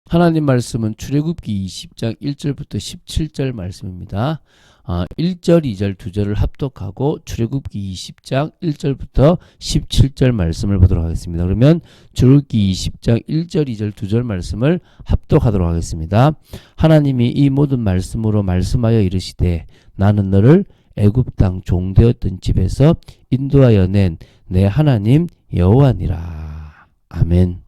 하나님 말씀은 출애굽기 20장 1절부터 17절 말씀입니다. 1절, 2절, 2절을 합독하고 출애굽기 20장 1절부터 17절 말씀을 보도록 하겠습니다. 그러면 출애굽기 20장 1절, 2절, 2절 말씀을 합독하도록 하겠습니다. 하나님이 이 모든 말씀으로 말씀하여 이르시되 나는 너를 애굽 땅 종되었던 집에서 인도하여 낸 내 하나님 여호와니라. 아멘.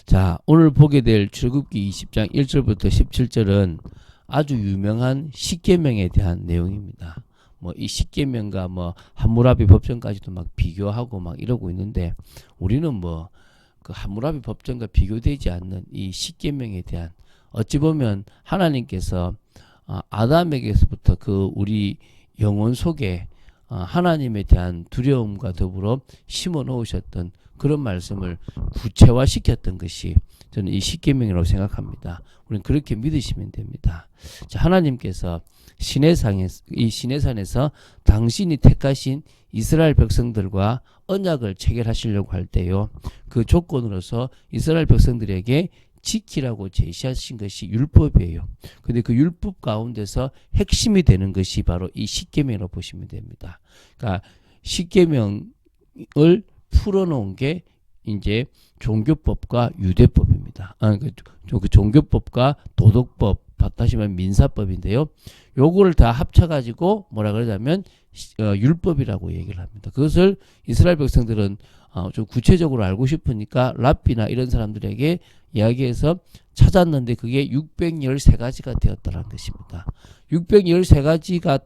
자, 오늘 보게 될 출애굽기 20장 1절부터 17절은 아주 유명한 십계명에 대한 내용입니다. 이 십계명과 함무라비 법전까지도 막 비교하고 막 이러고 있는데, 우리는 그 함무라비 법전과 비교되지 않는 이 십계명에 대한, 어찌 보면 하나님께서 아담에게서부터 그 우리 영혼 속에 하나님에 대한 두려움과 더불어 심어 놓으셨던 그런 말씀을 구체화시켰던 것이 저는 이 십계명이라고 생각합니다. 우리는 그렇게 믿으시면 됩니다. 자, 하나님께서 이 시내산에서 당신이 택하신 이스라엘 백성들과 언약을 체결하시려고 할 때요, 그 조건으로서 이스라엘 백성들에게 지키라고 제시하신 것이 율법이에요. 근데 그 율법 가운데서 핵심이 되는 것이 바로 이 십계명이라고 보시면 됩니다. 그러니까 십계명을 풀어놓은 게 이제 종교법과 유대법입니다. 그 종교법과 도덕법, 다시 말하면 민사법인데요. 요거를 다 합쳐가지고 뭐라 그러냐면 율법이라고 얘기를 합니다. 그것을 이스라엘 백성들은 좀 구체적으로 알고 싶으니까 랍비나 이런 사람들에게 이야기해서 찾았는데 그게 613가지가 되었다는 것입니다. 613가지가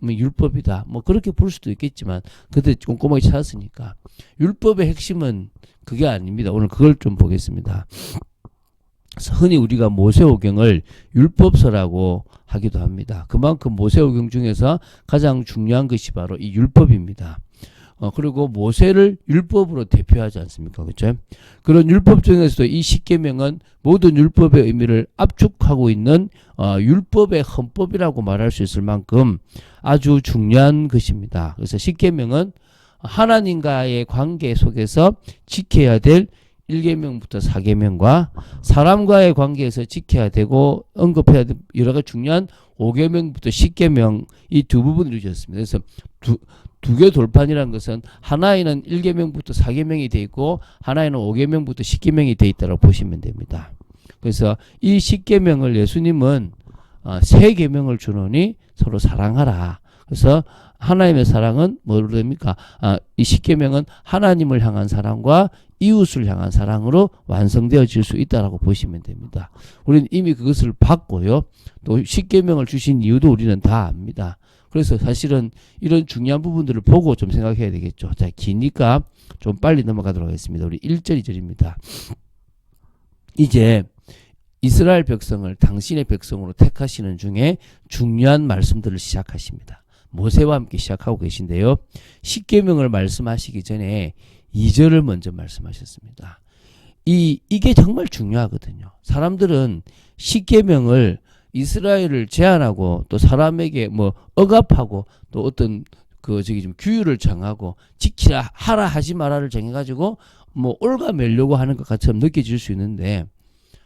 율법이다. 그렇게 볼 수도 있겠지만 그때 꼼꼼하게 찾았으니까. 율법의 핵심은 그게 아닙니다. 오늘 그걸 좀 보겠습니다. 흔히 우리가 모세오경을 율법서라고 하기도 합니다. 그만큼 모세오경 중에서 가장 중요한 것이 바로 이 율법입니다. 그리고 모세를 율법으로 대표하지 않습니까? 그렇죠? 그런 율법 중에서도 이 십계명은 모든 율법의 의미를 압축하고 있는 율법의 헌법이라고 말할 수 있을 만큼 아주 중요한 것입니다. 그래서 십계명은 하나님과의 관계 속에서 지켜야 될 1계명부터 4계명과 사람과의 관계에서 지켜야 되고 언급해야 될 여러 가지 중요한 5계명부터 10계명, 이 두 부분을 이루어졌습니다. 그래서 두 개 돌판이라는 것은 하나에는 1계명부터 4계명이 되어 있고 하나에는 5계명부터 10계명이 되어 있다고 보시면 됩니다. 그래서 이 10계명을 예수님은 3계명을 주노니 서로 사랑하라. 그래서 하나님의 사랑은 뭐로 됩니까? 이 십계명은 하나님을 향한 사랑과 이웃을 향한 사랑으로 완성되어질 수 있다라고 보시면 됩니다. 우리는 이미 그것을 받고요. 또 십계명을 주신 이유도 우리는 다 압니다. 그래서 사실은 이런 중요한 부분들을 보고 좀 생각해야 되겠죠. 자, 기니까 좀 빨리 넘어가도록 하겠습니다. 우리 1절, 2절입니다. 이제 이스라엘 백성을 당신의 백성으로 택하시는 중에 중요한 말씀들을 시작하십니다. 모세와 함께 시작하고 계신데요. 십계명을 말씀하시기 전에 2절을 먼저 말씀하셨습니다. 이게 정말 중요하거든요. 사람들은 십계명을 이스라엘을 제한하고 또 사람에게 억압하고 또 어떤 좀 규율을 정하고 지키라 하라 하지 마라를 정해가지고 올가매려고 하는 것 같처럼 느껴질 수 있는데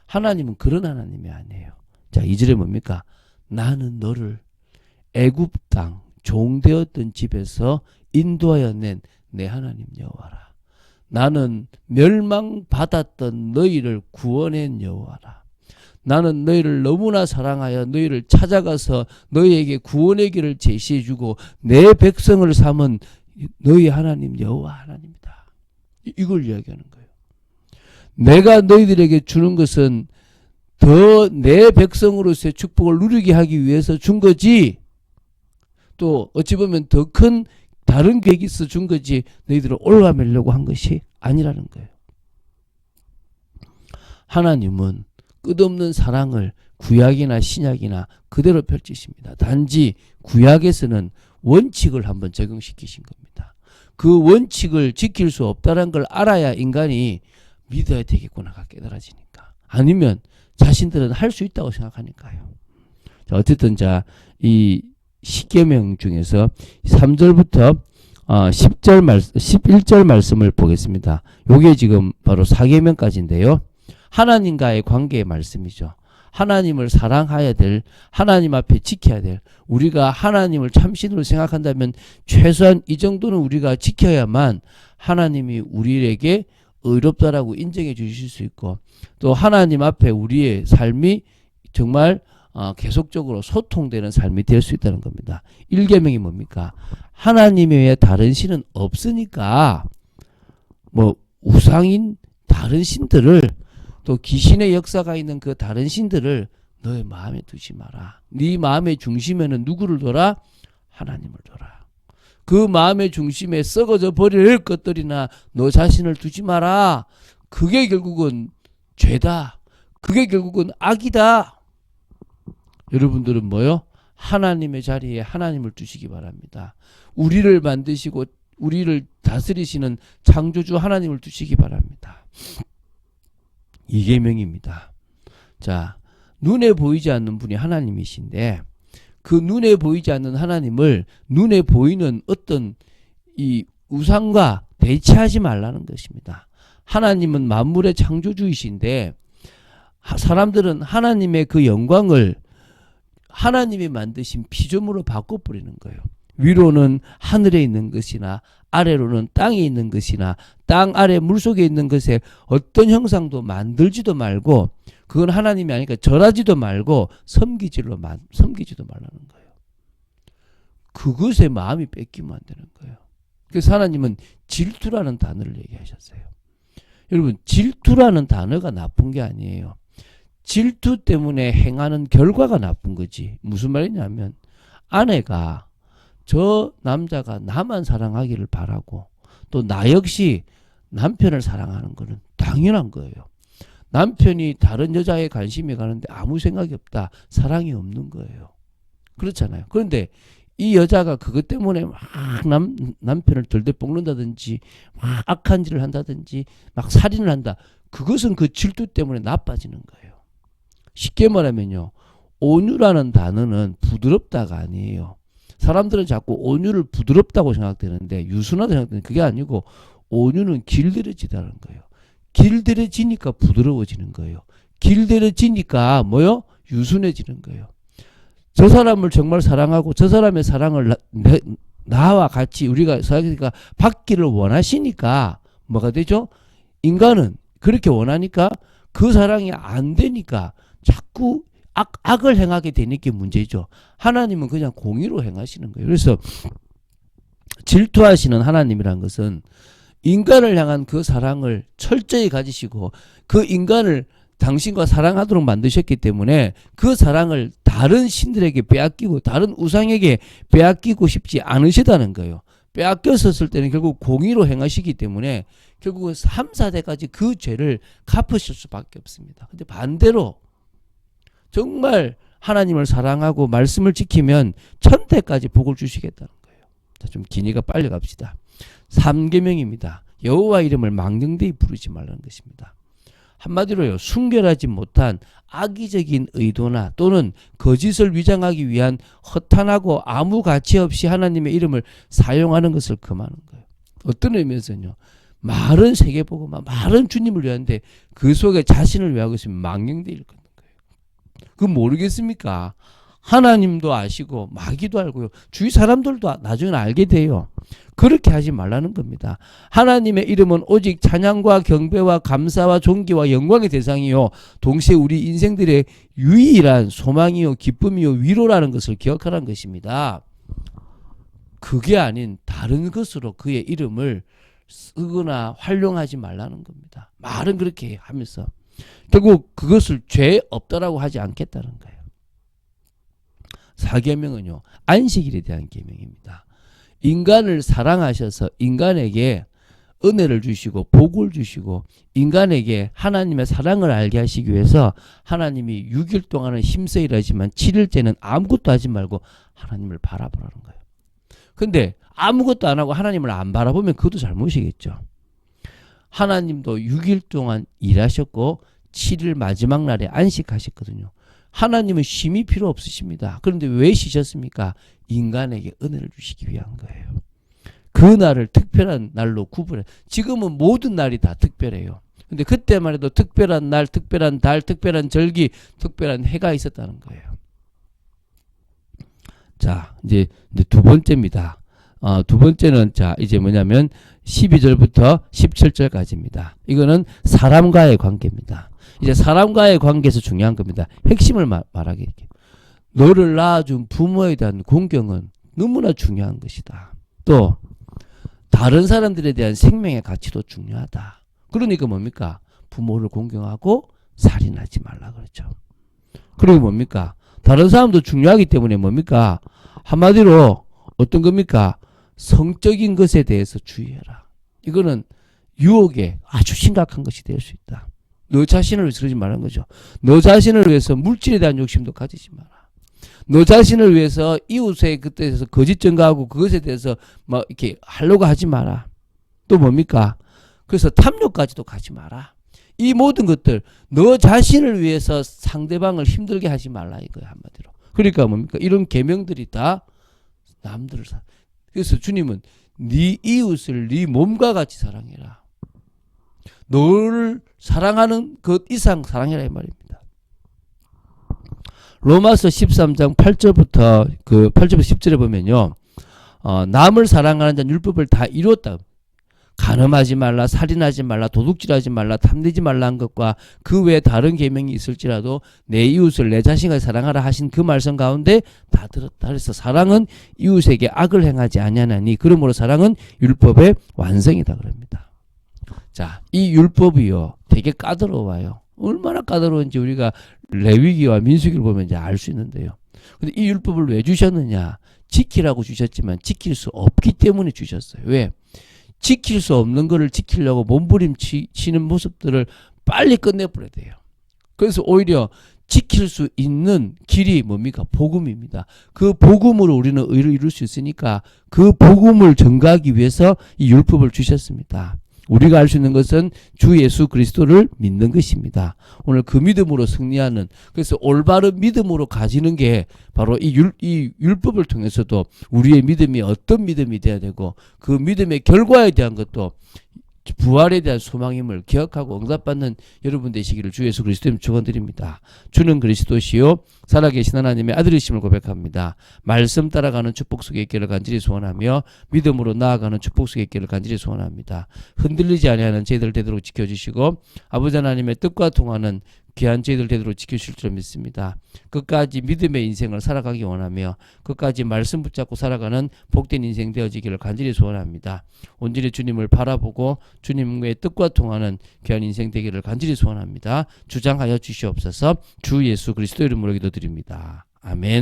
하나님은 그런 하나님이 아니에요. 자, 2절에 뭡니까? 나는 너를 애굽 땅 종되었던 집에서 인도하여 낸 내 하나님 여호와라. 나는 멸망받았던 너희를 구원한 여호와라. 나는 너희를 너무나 사랑하여 너희를 찾아가서 너희에게 구원의 길을 제시해주고 내 백성을 삼은 너희 하나님 여호와 하나님이다. 이걸 이야기하는 거예요. 내가 너희들에게 주는 것은 더 내 백성으로서의 축복을 누리게 하기 위해서 준 거지, 또 어찌 보면 더 큰 다른 계획이 있어 준 거지 너희들을 올라매려고 한 것이 아니라는 거예요. 하나님은 끝없는 사랑을 구약이나 신약이나 그대로 펼치십니다. 단지 구약에서는 원칙을 한번 적용시키신 겁니다. 그 원칙을 지킬 수 없다는 걸 알아야 인간이 믿어야 되겠구나가 깨달아지니까. 아니면 자신들은 할 수 있다고 생각하니까요. 자, 어쨌든 이 십계명 중에서 3절부터 11절 말씀을 보겠습니다. 요게 지금 바로 4계명까지인데요. 하나님과의 관계의 말씀이죠. 하나님을 사랑해야 될, 하나님 앞에 지켜야 될, 우리가 하나님을 참신으로 생각한다면 최소한 이 정도는 우리가 지켜야만 하나님이 우리에게 의롭다라고 인정해 주실 수 있고, 또 하나님 앞에 우리의 삶이 정말 계속적으로 소통되는 삶이 될 수 있다는 겁니다. 1계명이 뭡니까? 하나님 외에 다른 신은 없으니까 뭐 우상인 다른 신들을, 또 귀신의 역사가 있는 그 다른 신들을 너의 마음에 두지 마라. 네 마음의 중심에는 누구를 둬라? 하나님을 둬라. 그 마음의 중심에 썩어져 버릴 것들이나 너 자신을 두지 마라. 그게 결국은 죄다. 그게 결국은 악이다. 여러분들은 뭐요? 하나님의 자리에 하나님을 두시기 바랍니다. 우리를 만드시고 우리를 다스리시는 창조주 하나님을 두시기 바랍니다. 2계명입니다. 자, 눈에 보이지 않는 분이 하나님이신데 그 눈에 보이지 않는 하나님을 눈에 보이는 어떤 이 우상과 대체하지 말라는 것입니다. 하나님은 만물의 창조주이신데 사람들은 하나님의 그 영광을 하나님이 만드신 피조물로 바꿔버리는 거예요. 위로는 하늘에 있는 것이나 아래로는 땅에 있는 것이나 땅 아래 물속에 있는 것에 어떤 형상도 만들지도 말고, 그건 하나님이 아니니까 절하지도 말고 섬기지도 말라는 거예요. 그것에 마음이 뺏기면 안 되는 거예요. 그래서 하나님은 질투라는 단어를 얘기하셨어요. 여러분, 질투라는 단어가 나쁜 게 아니에요. 질투 때문에 행하는 결과가 나쁜 거지. 무슨 말이냐면 아내가 저 남자가 나만 사랑하기를 바라고 또 나 역시 남편을 사랑하는 거는 당연한 거예요. 남편이 다른 여자에 관심이 가는데 아무 생각이 없다. 사랑이 없는 거예요. 그렇잖아요. 그런데 이 여자가 그것 때문에 막 남편을 덜덜 볶는다든지 막 악한 짓을 한다든지 막 살인을 한다. 그것은 그 질투 때문에 나빠지는 거예요. 쉽게 말하면요. 온유라는 단어는 부드럽다가 아니에요. 사람들은 자꾸 온유를 부드럽다고 생각되는데 유순하다고 생각되는데 그게 아니고 온유는 길들여지다는 거예요. 길들여지니까 부드러워지는 거예요. 길들여지니까 뭐요? 유순해지는 거예요. 저 사람을 정말 사랑하고 저 사람의 사랑을 나와 같이 우리가 받기를 원하시니까 뭐가 되죠? 인간은 그렇게 원하니까 그 사랑이 안 되니까 자꾸 악을 행하게 되는 게 문제죠. 하나님은 그냥 공의로 행하시는 거예요. 그래서 질투하시는 하나님이란 것은 인간을 향한 그 사랑을 철저히 가지시고 그 인간을 당신과 사랑하도록 만드셨기 때문에 그 사랑을 다른 신들에게 빼앗기고 다른 우상에게 빼앗기고 싶지 않으시다는 거예요. 빼앗겼었을 때는 결국 공의로 행하시기 때문에 결국은 3, 4대까지 그 죄를 갚으실 수밖에 없습니다. 근데 반대로 정말 하나님을 사랑하고 말씀을 지키면 1000대까지 복을 주시겠다는 거예요. 자, 좀 기니까 빨리 갑시다. 3계명입니다. 여호와 이름을 망령되이 부르지 말라는 것입니다. 한마디로요, 순결하지 못한 악의적인 의도나 또는 거짓을 위장하기 위한 허탄하고 아무 가치 없이 하나님의 이름을 사용하는 것을 금하는 거예요. 어떤 의미에서는요, 말은 세계보고만 말은 주님을 위하는데 그 속에 자신을 위하고 있으면 망령되이를 걷는 거예요. 그거 모르겠습니까? 하나님도 아시고 마귀도 알고요. 주위 사람들도 나중에 알게 돼요. 그렇게 하지 말라는 겁니다. 하나님의 이름은 오직 찬양과 경배와 감사와 존귀와 영광의 대상이요. 동시에 우리 인생들의 유일한 소망이요, 기쁨이요, 위로라는 것을 기억하라는 것입니다. 그게 아닌 다른 것으로 그의 이름을 쓰거나 활용하지 말라는 겁니다. 말은 그렇게 하면서 결국 그것을 죄 없다라고 하지 않겠다는 거예요. 4계명은요, 안식일에 대한 계명입니다. 인간을 사랑하셔서 인간에게 은혜를 주시고 복을 주시고 인간에게 하나님의 사랑을 알게 하시기 위해서 하나님이 6일 동안은 힘써 일하지만 7일째는 아무것도 하지 말고 하나님을 바라보라는 거예요. 근데 아무것도 안 하고 하나님을 안 바라보면 그것도 잘못이겠죠. 하나님도 6일 동안 일하셨고 7일 마지막 날에 안식하셨거든요. 하나님은 쉼이 필요 없으십니다. 그런데 왜 쉬셨습니까? 인간에게 은혜를 주시기 위한 거예요. 그 날을 특별한 날로 구분해. 지금은 모든 날이 다 특별해요. 근데 그때만 해도 특별한 날, 특별한 달, 특별한 절기, 특별한 해가 있었다는 거예요. 자, 이제 두 번째입니다. 두 번째는 자, 이제 뭐냐면 12절부터 17절까지입니다. 이거는 사람과의 관계입니다. 이제 사람과의 관계에서 중요한 겁니다. 핵심을 말하게 할게요. 너를 낳아준 부모에 대한 공경은 너무나 중요한 것이다. 또 다른 사람들에 대한 생명의 가치도 중요하다. 그러니까 뭡니까? 부모를 공경하고 살인하지 말라 그러죠. 그리고 뭡니까? 다른 사람도 중요하기 때문에 뭡니까? 한마디로 어떤 겁니까? 성적인 것에 대해서 주의해라. 이거는 유혹에 아주 심각한 것이 될 수 있다. 너 자신을 위해서 그러지 말라는 거죠. 너 자신을 위해서 물질에 대한 욕심도 가지지 마라. 너 자신을 위해서 이웃에 그때에서 거짓 증거하고 그것에 대해서 막 이렇게 하려고 하지 마라. 또 뭡니까? 그래서 탐욕까지도 가지 마라. 이 모든 것들 너 자신을 위해서 상대방을 힘들게 하지 말라 이거야 한마디로. 그러니까 뭡니까? 이런 계명들이 다 남들을 그래서 주님은 네 이웃을 네 몸과 같이 사랑해라. 너를 사랑하는 것 이상 사랑해라 이 말입니다. 로마서 13장 8절부터 10절에 보면요. 남을 사랑하는 자는 율법을 다 이루었다. 간음하지 말라, 살인하지 말라, 도둑질하지 말라, 탐내지 말라 한 것과 그 외에 다른 계명이 있을지라도 내 이웃을 내 자신과 사랑하라 하신 그 말씀 가운데 다 들었다. 그래서 사랑은 이웃에게 악을 행하지 아니하나니 그러므로 사랑은 율법의 완성이다 그럽니다. 자, 이 율법이요 되게 까다로워요. 얼마나 까다로운지 우리가 레위기와 민수기를 보면 이제 알 수 있는데요. 근데 이 율법을 왜 주셨느냐? 지키라고 주셨지만 지킬 수 없기 때문에 주셨어요. 왜? 지킬 수 없는 거를 지키려고 몸부림치는 모습들을 빨리 끝내버려야 돼요. 그래서 오히려 지킬 수 있는 길이 뭡니까? 복음입니다. 그 복음으로 우리는 의를 이룰 수 있으니까 그 복음을 전가하기 위해서 이 율법을 주셨습니다. 우리가 알 수 있는 것은 주 예수 그리스도를 믿는 것입니다. 오늘 그 믿음으로 승리하는, 그래서 올바른 믿음으로 가지는 게 바로 이 율법을 통해서도 우리의 믿음이 어떤 믿음이 돼야 되고 그 믿음의 결과에 대한 것도 부활에 대한 소망임을 기억하고 응답받는 여러분 되시기를 주 예수 그리스도님 축원드립니다. 주는 그리스도시요 살아계신 하나님의 아들이심을 고백합니다. 말씀 따라가는 축복 속에 있기를 간절히 소원하며 믿음으로 나아가는 축복 속에 있기를 간절히 소원합니다. 흔들리지 아니하는 저희들 되도록 지켜주시고 아버지 하나님의 뜻과 통하는 귀한 저희들 되도록 지켜주실 줄 믿습니다. 끝까지 믿음의 인생을 살아가기 원하며 끝까지 말씀 붙잡고 살아가는 복된 인생 되어지기를 간절히 소원합니다. 온전히 주님을 바라보고 주님의 뜻과 통하는 귀한 인생 되기를 간절히 소원합니다. 주장하여 주시옵소서. 주 예수 그리스도 이름으로 기도드립니다. 아멘.